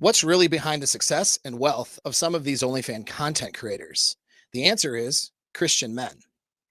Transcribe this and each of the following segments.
What's really behind the success and wealth of some of these OnlyFans content creators? The answer is Christian men.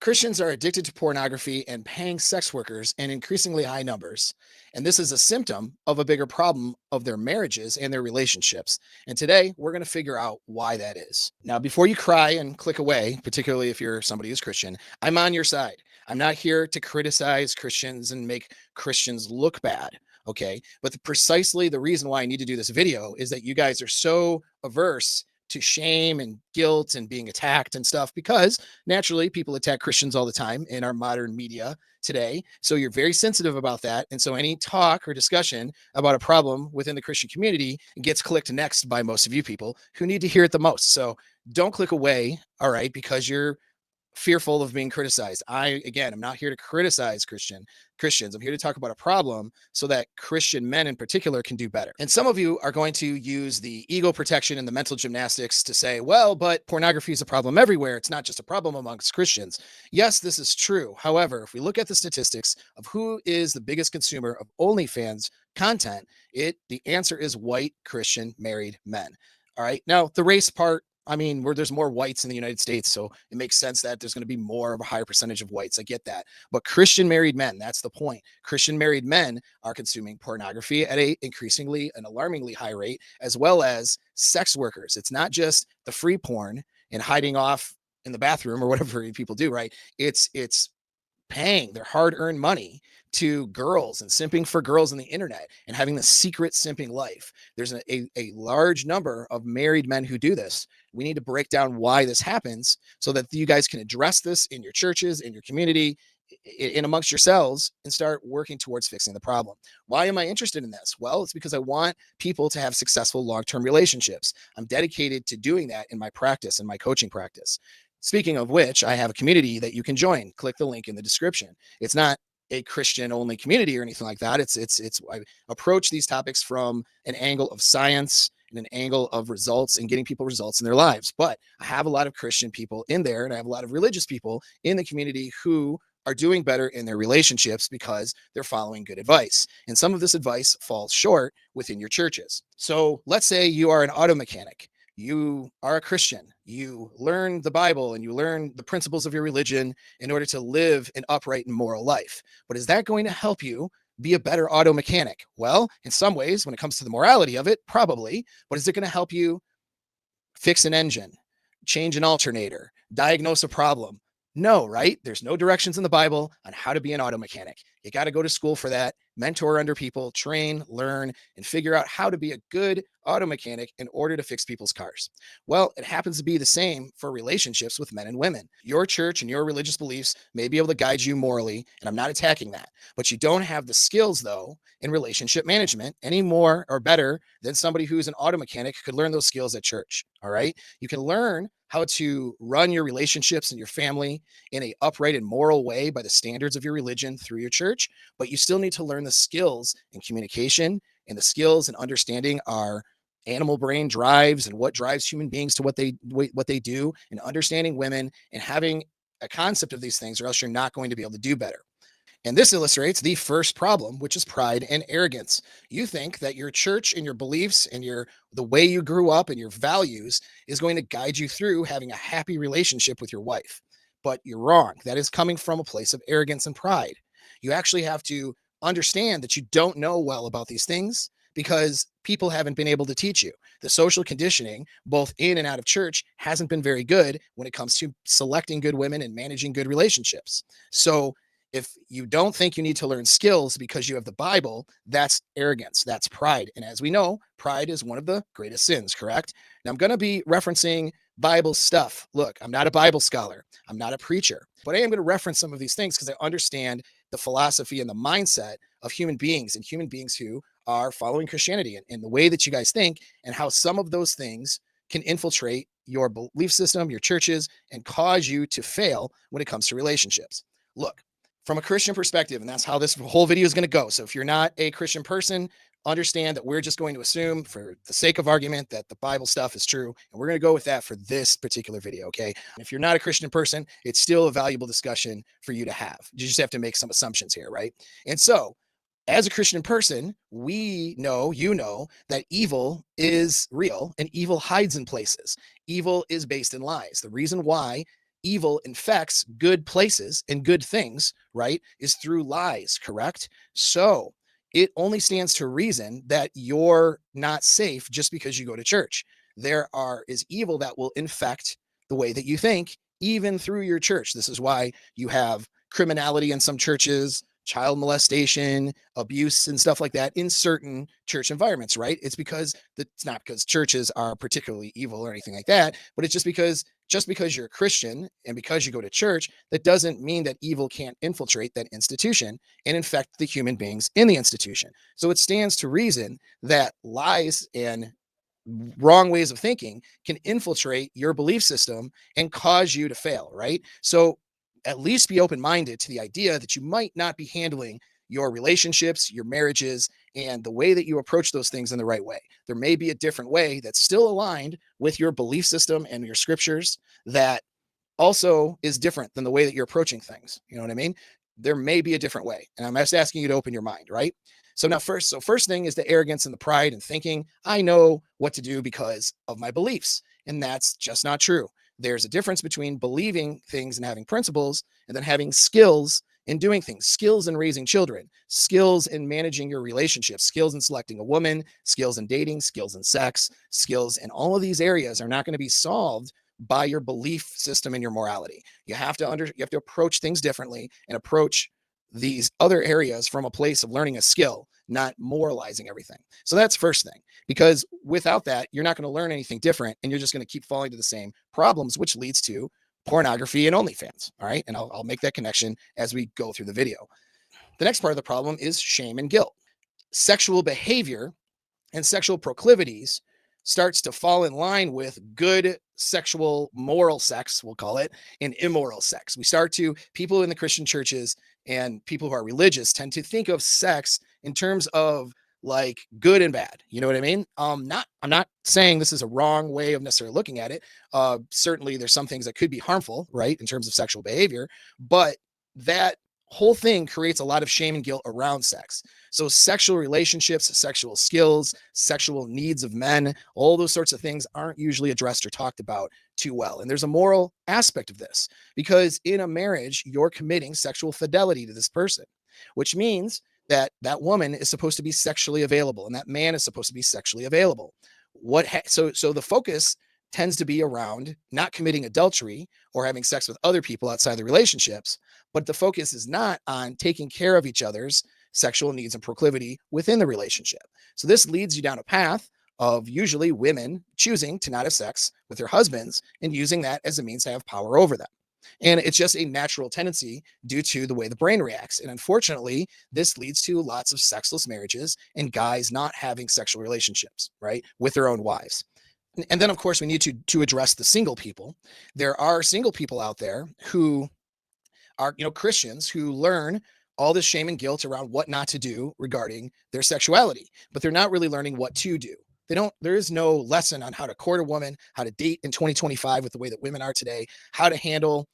Christians are addicted to pornography and paying sex workers in increasingly high numbers. And this is a symptom of a bigger problem of their marriages and their relationships. And today we're going to figure out why that is. Now, before you cry and click away, particularly if you're somebody who's Christian, I'm on your side. I'm not here to criticize Christians and make Christians look bad. Okay. But precisely the reason why I need to do this video is that you guys are so averse to shame and guilt and being attacked and stuff, because naturally people attack Christians all the time in our modern media today. So you're very sensitive about that. And so any talk or discussion about a problem within the Christian community gets clicked next by most of you people who need to hear it the most. So don't click away. All right. Because you're fearful of being criticized. Again, I'm not here to criticize Christians. I'm here to talk about a problem so that Christian men in particular can do better. And some of you are going to use the ego protection and the mental gymnastics to say, well, but pornography is a problem everywhere. It's not just a problem amongst Christians. Yes, this is true. However, if we look at the statistics of who is the biggest consumer of OnlyFans content, the answer is white Christian married men. All right. Now, the race part, where there's more whites in the United States, so it makes sense that there's going to be more of a higher percentage of whites. I get that. But Christian married men, that's the point. Christian married men are consuming pornography at an alarmingly high rate, as well as sex workers. It's not just the free porn and hiding off in the bathroom or whatever people do, right? It's paying their hard-earned money to girls and simping for girls on the internet and having the secret simping life. There's a large number of married men who do this. We need to break down why this happens so that you guys can address this in your churches, in your community, in amongst yourselves, and start working towards fixing the problem. Why am I interested in this? Well, it's because I want people to have successful long-term relationships. I'm dedicated to doing that in my practice and my coaching practice. Speaking of which, I have a community that you can join. Click the link in the description. It's not a Christian only community or anything like that. I approach these topics from an angle of science and an angle of results and getting people results in their lives. But I have a lot of Christian people in there, and I have a lot of religious people in the community who are doing better in their relationships because they're following good advice. And some of this advice falls short within your churches. So let's say you are an auto mechanic. You are a Christian. You learn the Bible and you learn the principles of your religion in order to live an upright and moral life. But is that going to help you be a better auto mechanic? Well, in some ways, when it comes to the morality of it, probably. But is it going to help you fix an engine, change an alternator, diagnose a problem? No, right? There's no directions in the Bible on how to be an auto mechanic. You got to go to school for that, mentor under people, train, learn, and figure out how to be a good auto mechanic in order to fix people's cars. Well, it happens to be the same for relationships with men and women. Your church and your religious beliefs may be able to guide you morally, and I'm not attacking that, but you don't have the skills, though, in relationship management any more or better than somebody who's an auto mechanic could learn those skills at church. All right. You can learn how to run your relationships and your family in an upright and moral way by the standards of your religion through your church, but you still need to learn the skills in communication and the skills in understanding our animal brain drives and what drives human beings to what they do, and understanding women and having a concept of these things, or else you're not going to be able to do better. And this illustrates the first problem, which is pride and arrogance. You think that your church and your beliefs and the way you grew up and your values is going to guide you through having a happy relationship with your wife. But you're wrong. That is coming from a place of arrogance and pride. You actually have to understand that you don't know well about these things because people haven't been able to teach you. The social conditioning, both in and out of church, hasn't been very good when it comes to selecting good women and managing good relationships. So if you don't think you need to learn skills because you have the Bible, that's arrogance, that's pride. And as we know, pride is one of the greatest sins, correct? Now, I'm going to be referencing Bible stuff. Look, I'm not a Bible scholar. I'm not a preacher, but I am going to reference some of these things because I understand the philosophy and the mindset of human beings and human beings who are following Christianity and the way that you guys think and how some of those things can infiltrate your belief system, your churches, and cause you to fail when it comes to relationships. Look, from a Christian perspective, and that's how this whole video is going to go. So if you're not a Christian person, understand that we're just going to assume, for the sake of argument, that the Bible stuff is true. And we're going to go with that for this particular video, okay? And if you're not a Christian person, it's still a valuable discussion for you to have. You just have to make some assumptions here, right? And so As a Christian person, we know, you know, that evil is real and evil hides in places. Evil is based in lies. The reason why evil infects good places and good things, right, is through lies, correct? So it only stands to reason that you're not safe just because you go to church. Is evil that will infect the way that you think, even through your church. This is why you have criminality in some churches, child molestation, abuse, and stuff like that in certain church environments, right? It's not because churches are particularly evil or anything like that, but it's just because you're a Christian and because you go to church, that doesn't mean that evil can't infiltrate that institution and infect the human beings in the institution. So it stands to reason that lies and wrong ways of thinking can infiltrate your belief system and cause you to fail, right? So at least be open minded to the idea that you might not be handling your relationships, your marriages, and the way that you approach those things in the right way. There may be a different way that's still aligned with your belief system and your scriptures that also is different than the way that you're approaching things. You know what I mean? There may be a different way. And I'm just asking you to open your mind, right? First thing is the arrogance and the pride and thinking, I know what to do because of my beliefs. And that's just not true. There's a difference between believing things and having principles and then having skills in doing things, skills in raising children, skills in managing your relationships, skills in selecting a woman, skills in dating, skills in sex, skills in all of these areas are not going to be solved by your belief system and your morality. You have to approach things differently and approach these other areas from a place of learning a skill, not moralizing everything. So that's first thing, because without that, you're not going to learn anything different and you're just going to keep falling to the same problems, which leads to pornography and OnlyFans. All right. And I'll make that connection as we go through the video. The next part of the problem is shame and guilt. Sexual behavior and sexual proclivities starts to fall in line with good sexual moral sex, we'll call it, and immoral sex. People in the Christian churches and people who are religious tend to think of sex in terms of like good and bad. You know what I mean? I'm not saying this is a wrong way of necessarily looking at it. Certainly there's some things that could be harmful, right, in terms of sexual behavior, but that whole thing creates a lot of shame and guilt around sex. So sexual relationships, sexual skills, sexual needs of men, all those sorts of things aren't usually addressed or talked about too well. And there's a moral aspect of this because in a marriage, you're committing sexual fidelity to this person, which means that that woman is supposed to be sexually available and that man is supposed to be sexually available. So the focus tends to be around not committing adultery or having sex with other people outside the relationships, but the focus is not on taking care of each other's sexual needs and proclivity within the relationship. So this leads you down a path of usually women choosing to not have sex with their husbands and using that as a means to have power over them. And it's just a natural tendency due to the way the brain reacts. And unfortunately, this leads to lots of sexless marriages and guys not having sexual relationships, right, with their own wives. And then, of course, we need to address the single people. There are single people out there who are, Christians who learn all this shame and guilt around what not to do regarding their sexuality, but they're not really learning what to do. There is no lesson on how to court a woman, how to date in 2025 with the way that women are today, how to handle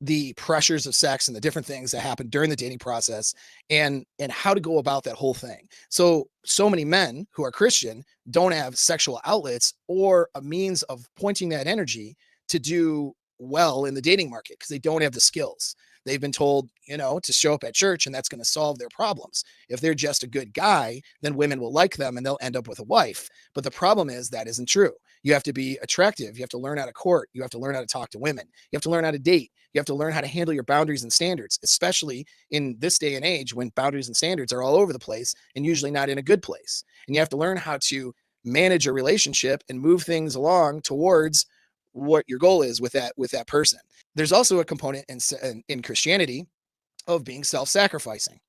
the pressures of sex and the different things that happen during the dating process and how to go about that whole thing. So many men who are Christian don't have sexual outlets or a means of pointing that energy to do well in the dating market because they don't have the skills. They've been told, to show up at church and that's going to solve their problems. If they're just a good guy, then women will like them and they'll end up with a wife. But the problem is that isn't true. You have to be attractive. You have to learn how to court. You have to learn how to talk to women. You have to learn how to date. You have to learn how to handle your boundaries and standards, especially in this day and age when boundaries and standards are all over the place and usually not in a good place. And you have to learn how to manage a relationship and move things along towards what your goal is with that person. There's also a component in Christianity of being self-sacrificing.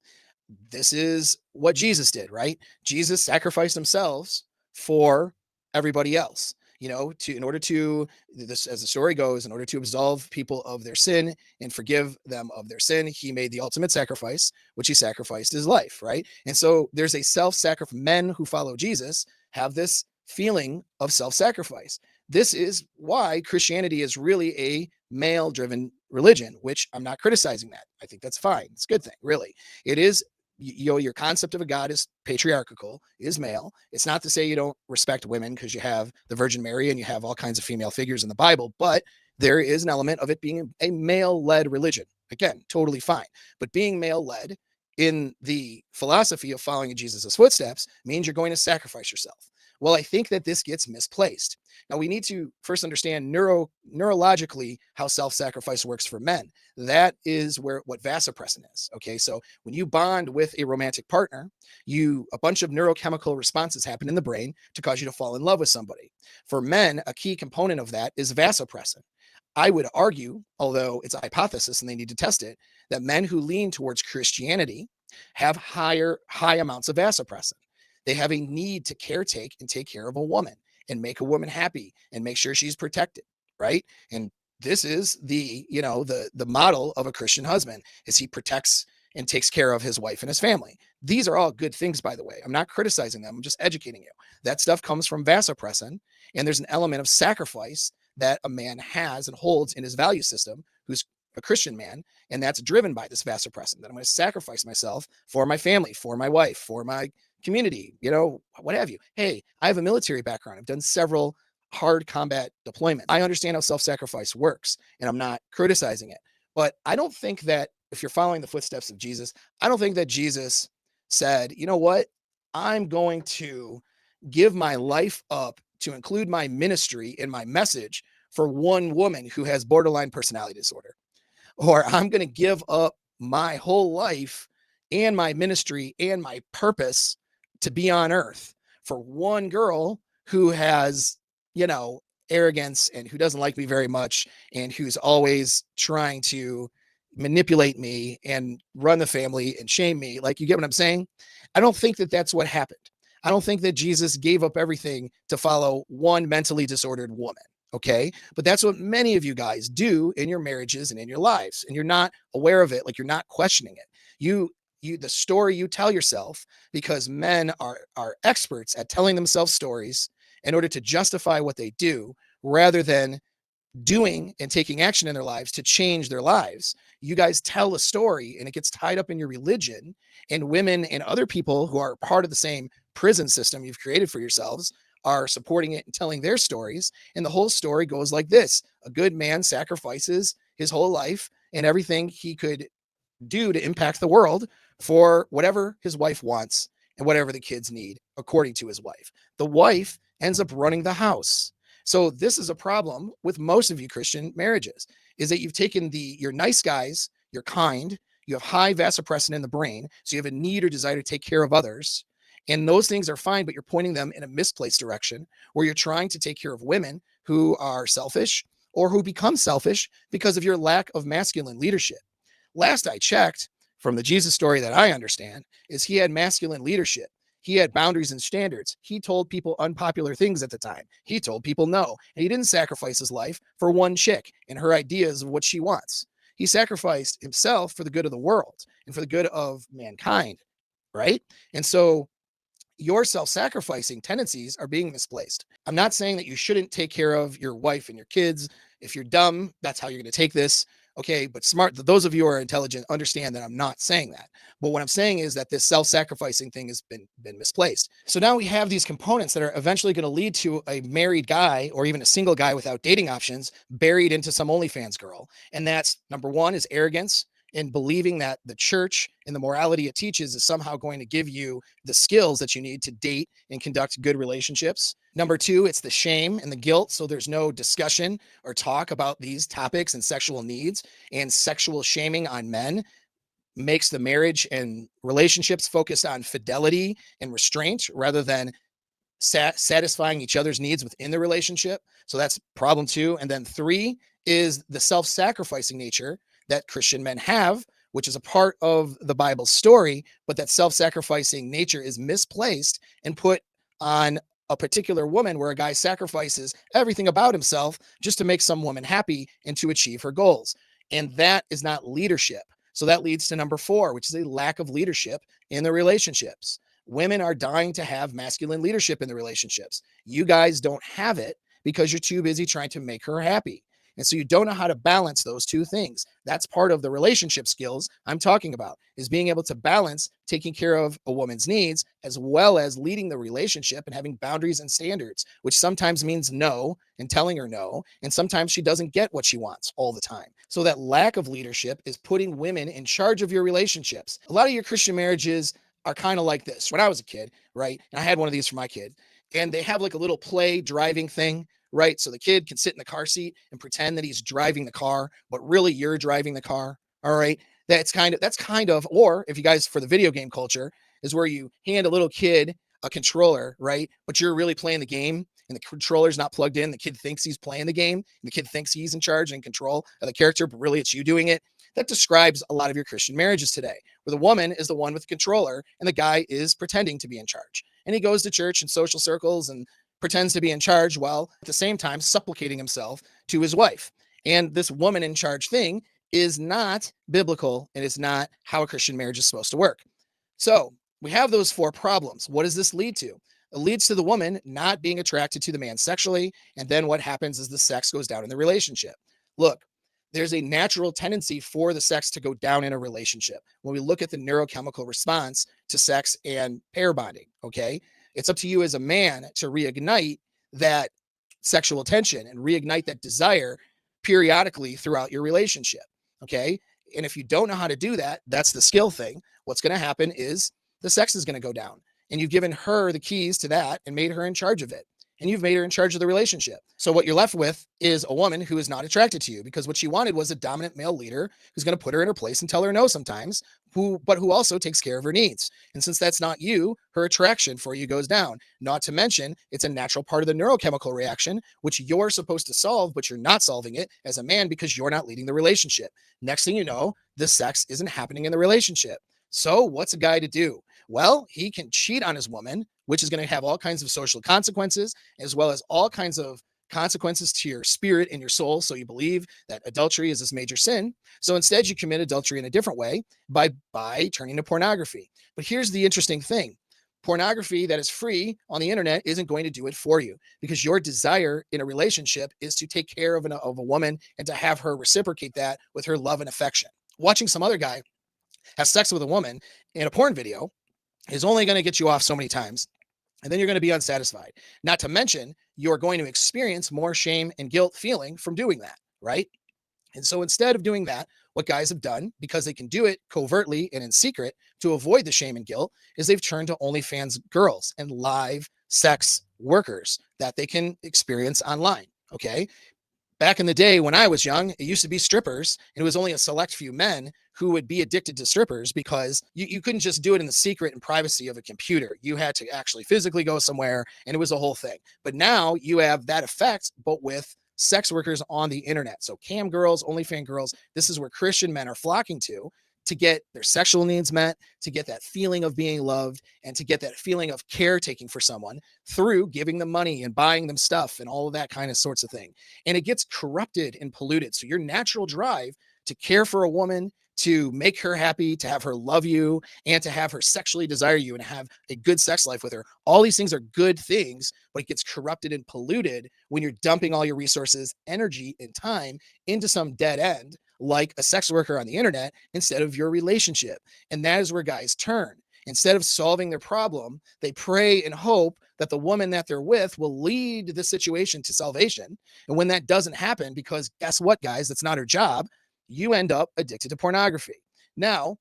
This is what Jesus did, right? Jesus sacrificed himself for everybody else. In order to this, as the story goes, in order to absolve people of their sin and forgive them of their sin, he made the ultimate sacrifice, which he sacrificed his life, right? And so there's a self-sacrifice. Men who follow Jesus have this feeling of self-sacrifice. This is why Christianity is really a male-driven religion, which I'm not criticizing that. I think that's fine. It's a good thing, really. It is your concept of a God is patriarchal, is male. It's not to say you don't respect women because you have the Virgin Mary and you have all kinds of female figures in the Bible, but there is an element of it being a male-led religion. Again, totally fine. But being male-led in the philosophy of following in Jesus' footsteps means you're going to sacrifice yourself. Well, I think that this gets misplaced. Now, we need to first understand neurologically how self-sacrifice works for men. That is what vasopressin is. Okay, so when you bond with a romantic partner, a bunch of neurochemical responses happen in the brain to cause you to fall in love with somebody. For men, a key component of that is vasopressin. I would argue, although it's a hypothesis and they need to test it, that men who lean towards Christianity have high amounts of vasopressin. They have a need to caretake and take care of a woman and make a woman happy and make sure she's protected, right? And this is the model of a Christian husband, is he protects and takes care of his wife and his family. These are all good things, by the way. I'm not criticizing them. I'm just educating you. That stuff comes from vasopressin, and there's an element of sacrifice that a man has and holds in his value system, who's a Christian man, and that's driven by this vasopressin, that I'm going to sacrifice myself for my family, for my wife, for my community, what have you. Hey, I have a military background. I've done several hard combat deployments. I understand how self-sacrifice works, and I'm not criticizing it. But I don't think that if you're following the footsteps of Jesus, I don't think that Jesus said, you know what? I'm going to give my life up to include my ministry in my message for one woman who has borderline personality disorder. Or I'm going to give up my whole life and my ministry and my purpose to be on earth for one girl who has, arrogance and who doesn't like me very much and who's always trying to manipulate me and run the family and shame me. Like, you get what I'm saying? I don't think that that's what happened. I don't think that Jesus gave up everything to follow one mentally disordered woman. Okay. But that's what many of you guys do in your marriages and in your lives. And you're not aware of it. Like, you're not questioning it. The story you tell yourself, because men are experts at telling themselves stories in order to justify what they do rather than doing and taking action in their lives to change their lives. You guys tell a story and it gets tied up in your religion, and women and other people who are part of the same prison system you've created for yourselves are supporting it and telling their stories. And the whole story goes like this: a good man sacrifices his whole life and everything he could do to impact the world for whatever his wife wants and whatever the kids need, according to his wife. The wife ends up running the house. So this is a problem with most of you Christian marriages, is that you've taken you're nice guys, you're kind, you have high vasopressin in the brain, so you have a need or desire to take care of others. And those things are fine, but you're pointing them in a misplaced direction where you're trying to take care of women who are selfish or who become selfish because of your lack of masculine leadership. Last I checked, from the Jesus story that I understand, is he had masculine leadership. He had boundaries and standards. He told people unpopular things at the time. He told people no. And he didn't sacrifice his life for one chick and her ideas of what she wants. He sacrificed himself for the good of the world and for the good of mankind, right? And so your self-sacrificing tendencies are being misplaced. I'm not saying that you shouldn't take care of your wife and your kids. If you're dumb, that's how you're going to take this. Okay, but smart, those of you who are intelligent understand that I'm not saying that. But what I'm saying is that this self-sacrificing thing has been misplaced. So now we have these components that are eventually going to lead to a married guy or even a single guy without dating options buried into some OnlyFans girl. And that's, number one, is arrogance, in believing that the church and the morality it teaches is somehow going to give you the skills that you need to date and conduct good relationships. Number two, it's the shame and the guilt. So there's no discussion or talk about these topics and sexual needs, and sexual shaming on men makes the marriage and relationships focused on fidelity and restraint rather than satisfying each other's needs within the relationship. So that's problem two. And then three is the self-sacrificing nature that Christian men have, which is a part of the Bible's story, but that self-sacrificing nature is misplaced and put on a particular woman, where a guy sacrifices everything about himself just to make some woman happy and to achieve her goals. And that is not leadership. So that leads to number four, which is a lack of leadership in the relationships. Women are dying to have masculine leadership in the relationships. You guys don't have it because you're too busy trying to make her happy. And so you don't know how to balance those two things. That's part of the relationship skills I'm talking about, is being able to balance taking care of a woman's needs as well as leading the relationship and having boundaries and standards, which sometimes means no and telling her no. And sometimes she doesn't get what she wants all the time. So that lack of leadership is putting women in charge of your relationships. A lot of your Christian marriages are kind of like this. When I was a kid, right? And I had one of these for my kid, and they have like a little play driving thing, right? So the kid can sit in the car seat and pretend that he's driving the car, but really you're driving the car. All right. Or if you guys, for the video game culture, is where you hand a little kid a controller, right? But you're really playing the game and the controller's not plugged in. The kid thinks he's playing the game and the kid thinks he's in charge and in control of the character, but really it's you doing it. That describes a lot of your Christian marriages today, where the woman is the one with the controller and the guy is pretending to be in charge. And he goes to church and social circles and pretends to be in charge while at the same time supplicating himself to his wife. And this woman in charge thing is not biblical and it's not how a Christian marriage is supposed to work. So we have those four problems. What does this lead to? It leads to the woman not being attracted to the man sexually. And then what happens is the sex goes down in the relationship. Look, there's a natural tendency for the sex to go down in a relationship. When we look at the neurochemical response to sex and pair bonding, okay, it's up to you as a man to reignite that sexual tension and reignite that desire periodically throughout your relationship, okay? And if you don't know how to do that, that's the skill thing. What's going to happen is the sex is going to go down. And you've given her the keys to that and made her in charge of it. And you've made her in charge of the relationship. So what you're left with is a woman who is not attracted to you because what she wanted was a dominant male leader who's going to put her in her place and tell her no sometimes, but who also takes care of her needs. And since that's not you, her attraction for you goes down. Not to mention, it's a natural part of the neurochemical reaction, which you're supposed to solve, but you're not solving it as a man because you're not leading the relationship. Next thing you know, the sex isn't happening in the relationship. So what's a guy to do? Well, he can cheat on his woman, which is going to have all kinds of social consequences, as well as all kinds of consequences to your spirit and your soul. So you believe that adultery is this major sin. So instead, you commit adultery in a different way by turning to pornography. But here's the interesting thing. Pornography that is free on the internet isn't going to do it for you because your desire in a relationship is to take care of a woman and to have her reciprocate that with her love and affection. Watching some other guy have sex with a woman in a porn video is only going to get you off so many times. And then you're going to be unsatisfied. Not to mention, you're going to experience more shame and guilt feeling from doing that, right? And so instead of doing that, what guys have done, because they can do it covertly and in secret to avoid the shame and guilt, is they've turned to OnlyFans girls and live sex workers that they can experience online, okay? Back in the day when I was young, it used to be strippers, and it was only a select few men who would be addicted to strippers because you couldn't just do it in the secret and privacy of a computer. You had to actually physically go somewhere, and it was a whole thing. But now you have that effect, but with sex workers on the internet. So cam girls, OnlyFans girls, this is where Christian men are flocking to get their sexual needs met, to get that feeling of being loved, and to get that feeling of caretaking for someone through giving them money and buying them stuff and all of that kind of sorts of thing. And it gets corrupted and polluted. So your natural drive to care for a woman, to make her happy, to have her love you, and to have her sexually desire you and have a good sex life with her. All these things are good things, but it gets corrupted and polluted when you're dumping all your resources, energy, and time into some dead end, like a sex worker on the internet, instead of your relationship. And that is where guys turn. Instead of solving their problem, they pray and hope that the woman that they're with will lead the situation to salvation. And when that doesn't happen, because guess what, guys, that's not her job, you end up addicted to pornography. Now,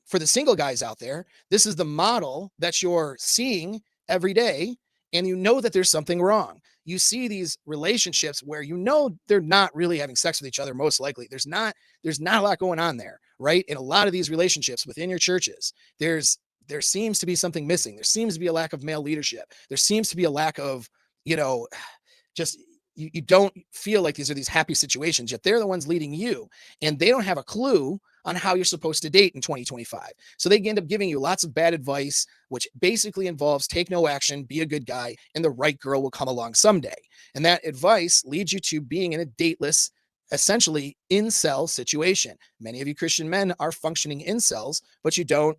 for the single guys out there, this is the model that you're seeing every day, and you know that there's something wrong. You see these relationships where you know they're not really having sex with each other, most likely. There's not a lot going on there, right? In a lot of these relationships within your churches, there seems to be something missing. There seems to be a lack of male leadership. There seems to be a lack of, just you don't feel like these happy situations, yet they're the ones leading you, and they don't have a clue on how you're supposed to date in 2025. So they end up giving you lots of bad advice, which basically involves take no action, be a good guy, and the right girl will come along someday. And that advice leads you to being in a dateless, essentially incel situation. Many of you Christian men are functioning incels, but you don't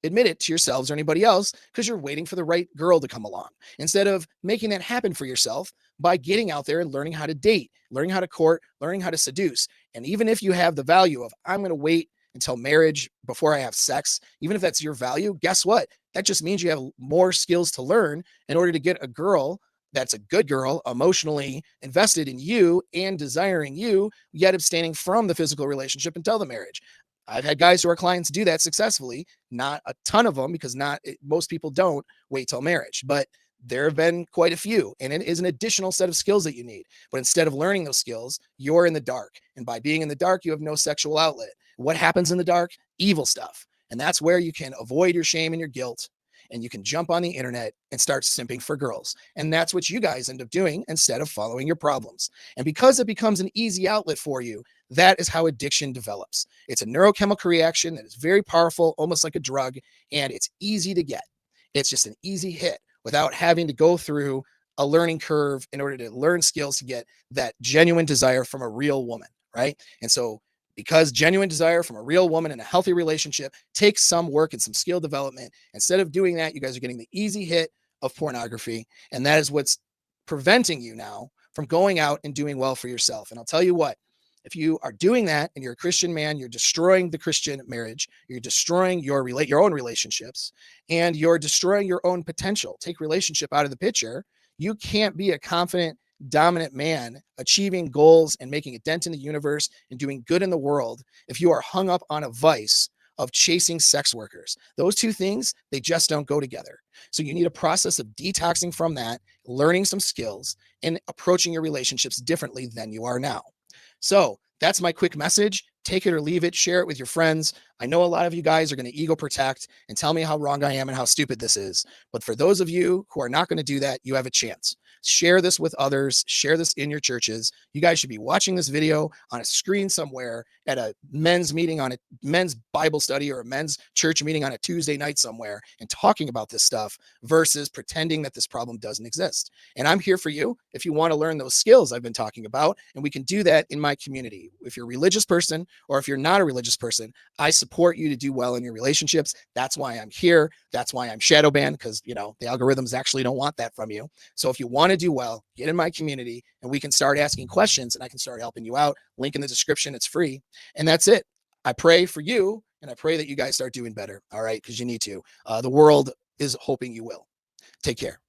admit it to yourselves or anybody else because you're waiting for the right girl to come along instead of making that happen for yourself by getting out there and learning how to date, learning how to court, learning how to seduce. And even if you have the value of, I'm going to wait until marriage before I have sex, even if that's your value, guess what? That just means you have more skills to learn in order to get a girl that's a good girl, emotionally invested in you and desiring you, yet abstaining from the physical relationship until the marriage. I've had guys who are clients do that successfully, not a ton of them because most people don't wait till marriage, but there have been quite a few, and it is an additional set of skills that you need. But instead of learning those skills, you're in the dark. And by being in the dark, you have no sexual outlet. What happens in the dark? Evil stuff. And that's where you can avoid your shame and your guilt, and you can jump on the internet and start simping for girls. And that's what you guys end up doing instead of following your problems. And because it becomes an easy outlet for you, that is how addiction develops. It's a neurochemical reaction that is very powerful, almost like a drug, and it's easy to get. It's just an easy hit without having to go through a learning curve in order to learn skills to get that genuine desire from a real woman, right? And so because genuine desire from a real woman in a healthy relationship takes some work and some skill development, instead of doing that, you guys are getting the easy hit of pornography. And that is what's preventing you now from going out and doing well for yourself. And I'll tell you what, if you are doing that and you're a Christian man, you're destroying the Christian marriage, you're destroying your own relationships, and you're destroying your own potential. Take relationship out of the picture. You can't be a confident, dominant man achieving goals and making a dent in the universe and doing good in the world if you are hung up on a vice of chasing sex workers. Those two things, they just don't go together. So you need a process of detoxing from that, learning some skills, and approaching your relationships differently than you are now. So that's my quick message. Take it or leave it, share it with your friends. I know a lot of you guys are going to ego protect and tell me how wrong I am and how stupid this is. But for those of you who are not going to do that, you have a chance. Share this with others. Share this in your churches. You guys should be watching this video on a screen somewhere at a men's meeting, on a men's Bible study, or a men's church meeting on a Tuesday night somewhere and talking about this stuff versus pretending that this problem doesn't exist. And I'm here for you if you want to learn those skills I've been talking about, and we can do that in my community. If you're a religious person or if you're not a religious person, I support you to do well in your relationships. That's why I'm here. That's why I'm shadow banned, because the algorithms actually don't want that from you. So if you want to do well, get in my community and we can start asking questions and I can start helping you out. Link in the description. It's free. And that's it. I pray for you and I pray that you guys start doing better. All right. Because you need to. The world is hoping you will. Take care.